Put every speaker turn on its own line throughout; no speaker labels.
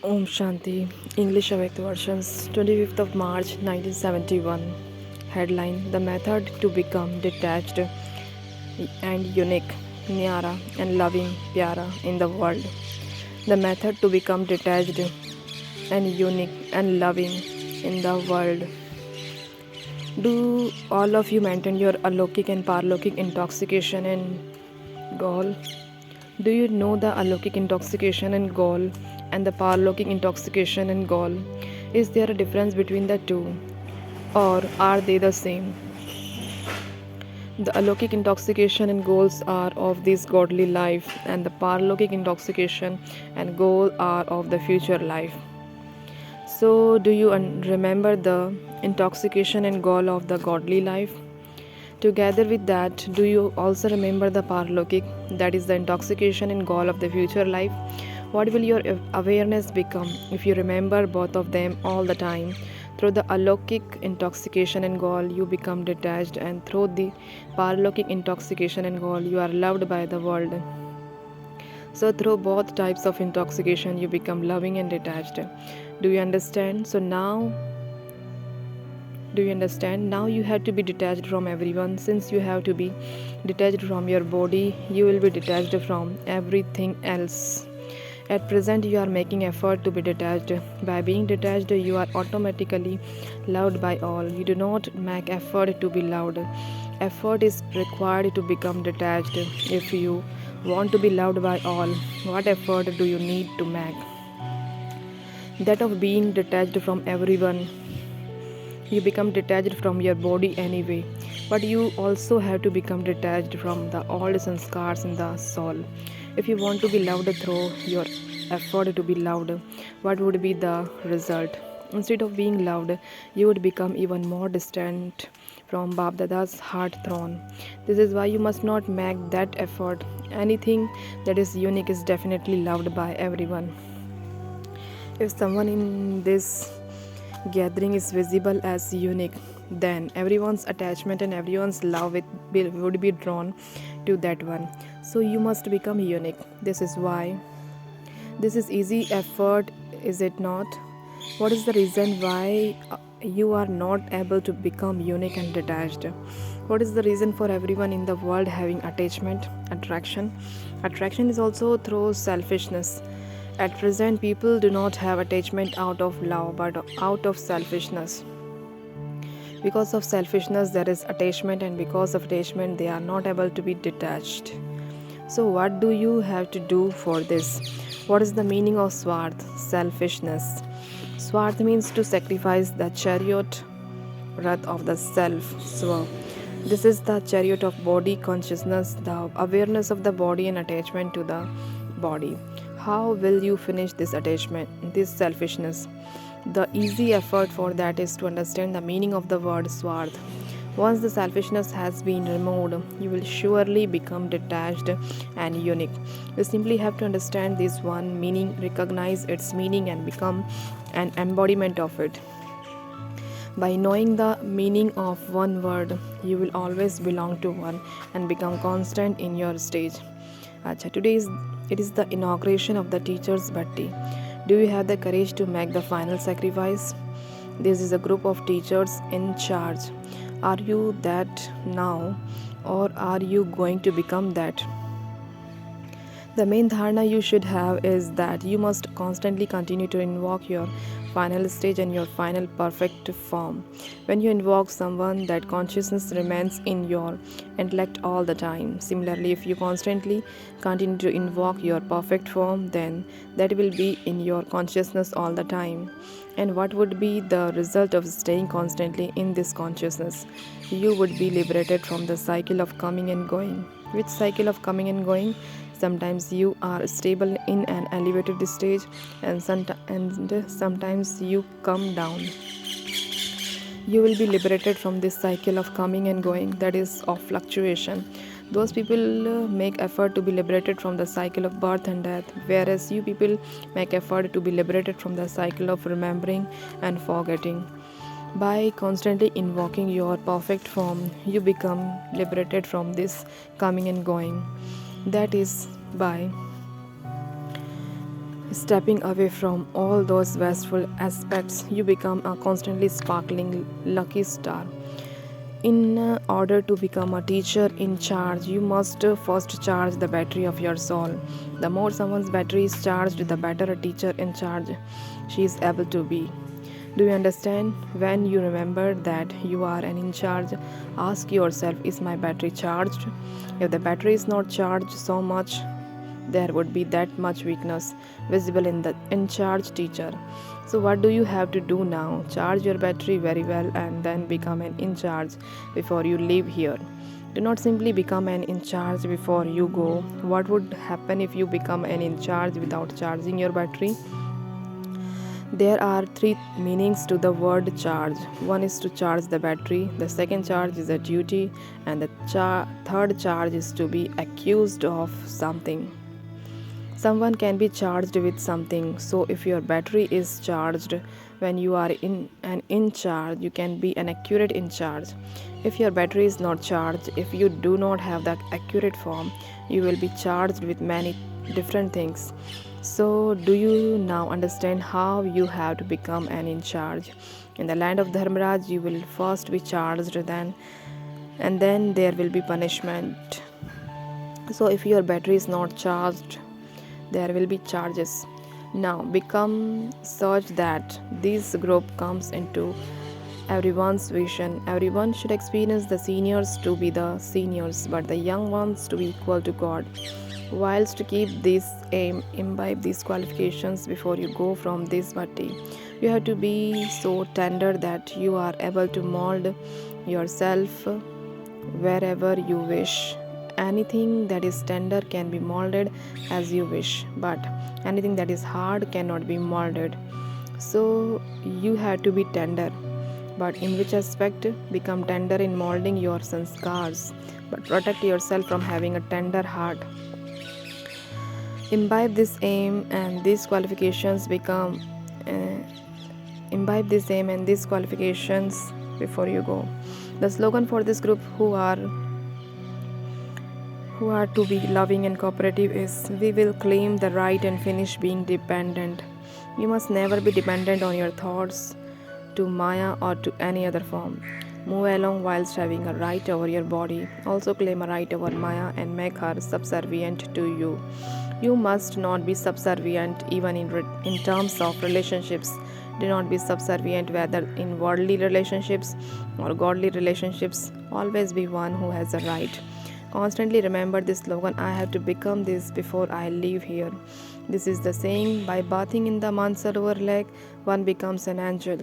Om Shanti, English Avyakt versions, 25th of March 1971. Headline: The method to become detached and unique, Nyara and loving, Pyara in the world. The method to become detached and unique and loving in the world. Do all of you maintain your alokik and paralokik intoxication and goal? Do you know the alokik intoxication and goal and the paralokik intoxication and goal? Is there a difference between the two, or are they the same? The alokik intoxication and goals are of this godly life, and the paralokik intoxication and goal are of the future life. So, do you remember the intoxication and goal of the godly life? Together with that, do you also remember the paralokik, that is the intoxication and goal of the future life? What will your awareness become if you remember both of them all the time? Through the alokik intoxication and goal, you become detached, and through the paralokik intoxication and goal, you are loved by the world. So, through both types of intoxication, you become loving and detached. Do you understand? Do you understand? Now you have to be detached from everyone. Since you have to be detached from your body, you will be detached from everything else. At present, you are making effort to be detached. By being detached, you are automatically loved by all. You do not make effort to be loved. Effort is required to become detached. If you want to be loved by all, what effort do you need to make? That of being detached from everyone. You become detached from your body anyway, but you also have to become detached from the old sanskars in the soul. If you want to be loved through your effort to be loved, what would be the result? Instead of being loved, you would become even more distant from Bab Dada's heart throne. This is why you must not make that effort. Anything that is unique is definitely loved by everyone. If someone in this gathering is visible as unique, then everyone's attachment and everyone's love would be drawn to that one. So you must become unique. This is why. This is easy effort, is it not? What is the reason why you are not able to become unique and detached? What is the reason for everyone in the world having attachment, attraction? Attraction is also through selfishness. At present, people do not have attachment out of love but out of selfishness. Because of selfishness, there is attachment, and because of attachment, they are not able to be detached. So, what do you have to do for this? What is the meaning of swarth? Selfishness. Swarth means to sacrifice the chariot wrath of the self. Swa. This is the chariot of body consciousness, the awareness of the body and attachment to the body. How will you finish this attachment, this selfishness? The easy effort for that is to understand the meaning of the word swarth. Once the selfishness has been removed, you will surely become detached and unique. You simply have to understand this one meaning, recognize its meaning, and become an embodiment of it. By knowing the meaning of one word, you will always belong to one and become constant in your stage. Acha, it is the inauguration of the teacher's bhatti. Do you have the courage to make the final sacrifice? This is a group of teachers in charge. Are you that now, or are you going to become that? The main dharana you should have is that you must constantly continue to invoke your final stage and your final perfect form. When you invoke someone, that consciousness remains in your intellect all the time. Similarly, if you constantly continue to invoke your perfect form, then that will be in your consciousness all the time. And what would be the result of staying constantly in this consciousness? You would be liberated from the cycle of coming and going. Which cycle of coming and going? Sometimes you are stable in an elevated stage, and sometimes you come down. You will be liberated from this cycle of coming and going, that is, of fluctuation. Those people make effort to be liberated from the cycle of birth and death, whereas you people make effort to be liberated from the cycle of remembering and forgetting. By constantly invoking your perfect form, you become liberated from this coming and going. That is by Stepping away from all those wasteful aspects, you become a constantly sparkling lucky star. In order to become a teacher in charge, you must first charge the battery of your soul. The more someone's battery is charged, the better a teacher in charge she is able to be. Do you understand? When you remember that you are an in charge, ask yourself, is my battery charged? If the battery is not charged so much, there would be that much weakness visible in the in charge teacher. So what do you have to do now? Charge your battery very well and then become an in charge before you leave here. Do not simply become an in charge before you go. What would happen if you become an in charge without charging your battery? There are three meanings to the word charge. One is to charge the battery, the second charge is a duty, and the third charge is to be accused of something. Someone can be charged with something, so if your battery is charged when you are in charge, you can be an accurate in charge. If your battery is not charged, if you do not have the accurate form, you will be charged with many different things. So, do you now understand how you have to become an in charge? In the land of Dharmaraj, you will first be charged, and then there will be punishment. So, if your battery is not charged, there will be charges. Now, become such that this group comes into everyone's vision. Everyone should experience the seniors to be the seniors, but the young ones to be equal to God. Whilst to keep this aim, imbibe these qualifications before you go from this bhatti. You have to be so tender that you are able to mold yourself wherever you wish. Anything that is tender can be molded as you wish, but anything that is hard cannot be molded. So you have to be tender. But in which aspect? Become tender in molding your sanskars, but protect yourself from having a tender heart. Imbibe this aim and these qualifications before you go. The slogan for this group who are to be loving and cooperative is, we will claim the right and finish being dependent. You must never be dependent on your thoughts, to Maya or to any other form. Move along whilst having a right over your body. Also claim a right over Maya and make her subservient to you. You must not be subservient even in terms of relationships. Do not be subservient whether in worldly relationships or godly relationships. Always be one who has a right. Constantly remember this slogan, I have to become this before I leave here. This is the saying, by bathing in the Mansarovar lake, one becomes an angel.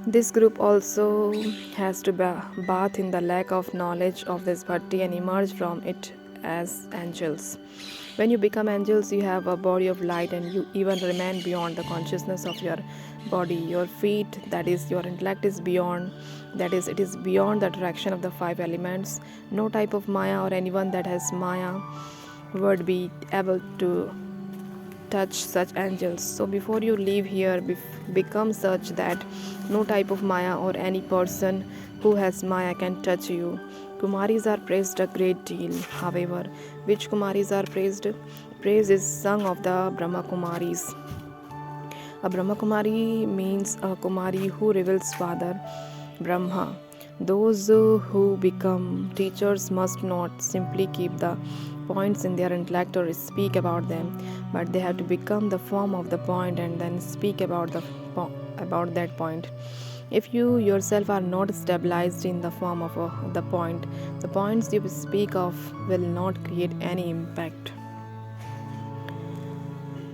This group also has to bath in the lake of knowledge of this bhatti and emerge from it as angels. When you become angels, you have a body of light and you even remain beyond the consciousness of your body. Your feet, that is, your intellect is beyond, that is, it is beyond the attraction of the five elements. No type of Maya or anyone that has Maya would be able to touch such angels. So before you leave here, become such that no type of Maya or any person who has Maya can touch you. Kumaris are praised a great deal. However, which Kumaris are praised? Praise is sung of the Brahma Kumaris. A Brahma Kumari means a Kumari who reveals Father Brahma. Those who become teachers must not simply keep the points in their intellect or speak about them, but they have to become the form of the point and then speak about that point. If you yourself are not stabilized in the form of the point, the points you speak of will not create any impact.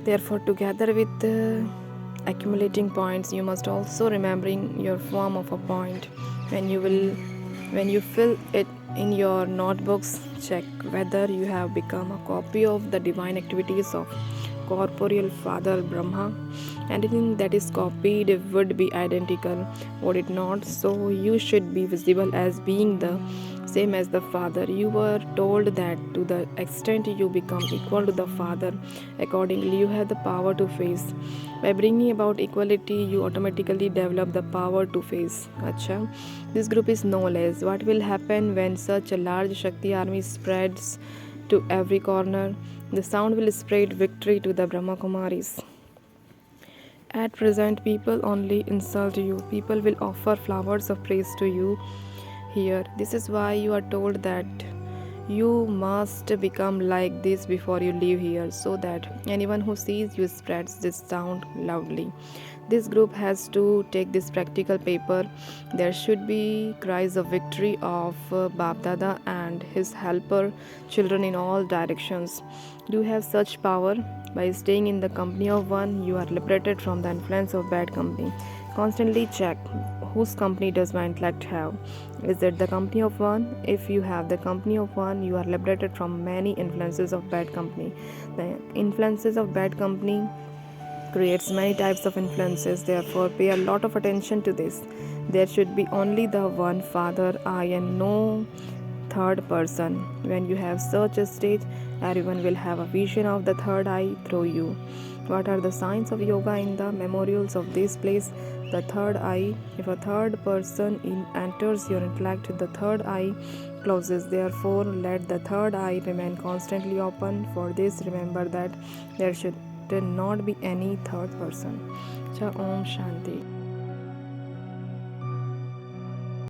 Therefore, together with accumulating points, you must also remembering your form of a point. When you fill it in your notebooks, check whether you have become a copy of the divine activities of corporeal Father Brahma. Anything that is copied would be identical, would it not? So you should be visible as being the same as the Father. You were told that to the extent you become equal to the Father, accordingly you have the power to face. By bringing about equality, you automatically develop the power to face. Acha, this group is no less. What will happen when such a large Shakti army spreads to every corner? The sound will spread victory to the Brahma Kumaris. At present, people only insult you. People will offer flowers of praise to you here. This is why you are told that you must become like this before you leave here, so that anyone who sees you spreads this sound loudly. This group has to take this practical paper. There should be cries of victory of Bap Dada and his helper children in all directions. Do you have such power? By staying in the company of one, you are liberated from the influence of bad company. Constantly check whose company does my intellect have. Is it the company of one? If you have the company of one, you are liberated from many influences of bad company. The influences of bad company creates many types of influences, therefore pay a lot of attention to this. There should be only the one father, I, and no third person. When you have such a stage, everyone will have a vision of the third eye through you. What are the signs of yoga in the memorials of this place? The third eye. If a third person enters your intellect, the third eye closes. Therefore, let the third eye remain constantly open. For this, remember that there should not be any third person. Cha Om Shanti.